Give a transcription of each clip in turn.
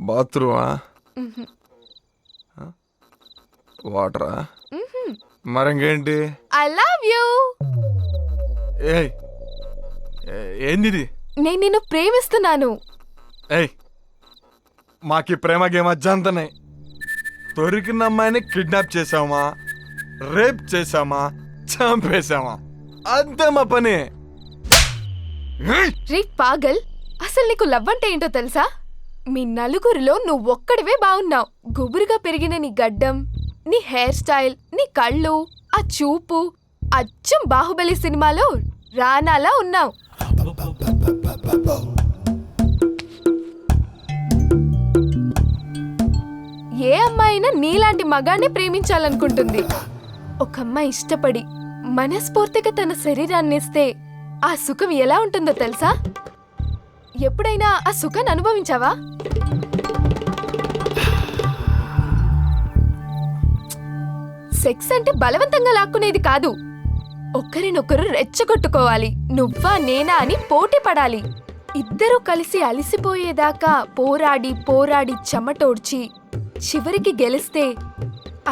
బాత్రూమా? వాటరా? మరింకేంటి? I love you. ఏయ్ ఏంది? నేను నిన్ను ప్రేమిస్తున్నాను. ఏయ్ మాకి ప్రేమ గేమ్ అజ్జంతనే. దొరికిన అమ్మాయిని కిడ్నాప్ చేసామా, రేప్ చేసామా, చంపేశామా, అంతే మా పని. రే పాగల్, అసలు నీకు లవ్ అంటే ఏంటో తెలుసా? మీ నలుగురిలో నువ్వు ఒక్కడివే బాగున్నావు. గుబురుగా పెరిగిన నీ గడ్డం, నీ హెయిర్ స్టైల్, నీ కళ్ళు, ఆ చూపు అచ్చం బాహుబలి సినిమాలో రానాలా ఉన్నావు. ఏ అమ్మాయినా నీలాంటి మగాన్ని ప్రేమించాలనుకుంటుంది. ఒక అమ్మాయి ఇష్టపడి మనస్ఫూర్తిగా తన శరీరాన్ని ఇస్తే ఆ సుఖం ఎలా ఉంటుందో తెలుసా? ఎప్పుడైనా ఆ సుఖాన్ని అనుభవించావా? సెక్స్ అంటే బలవంతంగా లాక్కునేది కాదు. ఒకరినొకరు రెచ్చగొట్టుకోవాలి. నువ్వా నేనా అని పోటీ పడాలి. ఇద్దరూ కలిసి అలిసిపోయేదాకా పోరాడి పోరాడి చెమటోడ్చి చివరికి గెలిస్తే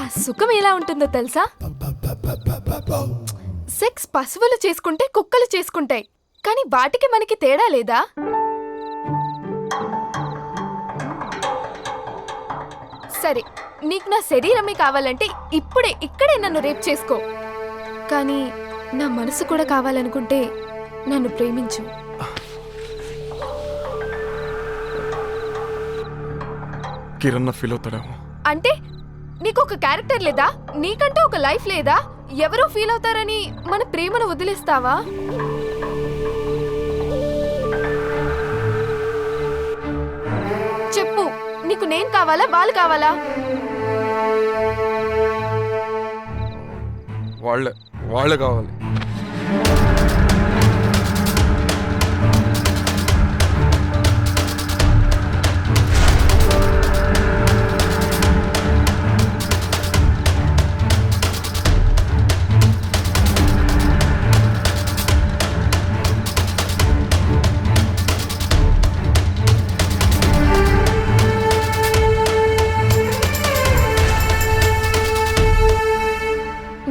ఆ సుఖం ఎలా ఉంటుందో తెలుసా? సెక్స్ పశువులు చేసుకుంటే కుక్కలు చేసుకుంటాయి, కానీ వాటికి మనకి తేడా లేదా? సరే, నీకు నా శరీరమే కావాలంటే ఇప్పుడే ఇక్కడే నన్ను రేప్ చేసుకో. కానీ నా మనసు కూడా కావాలనుకుంటే నన్ను ప్రేమించు. కిరణ్ ఫీల్ అవుతాడేమో. అంటే నీకు ఒక క్యారెక్టర్ లేదా? నీకంటూ ఒక లైఫ్ లేదా? ఎవరో ఫీల్ అవుతారని మన ప్రేమను వదిలేస్తావా? చెప్పు, నీకు నేను కావాలా, వాళ్ళు కావాలా? వాళ్ళే కావాలి.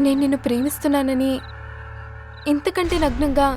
నేను నిన్ను ప్రేమిస్తున్నానని ఇంతకంటే నగ్నంగా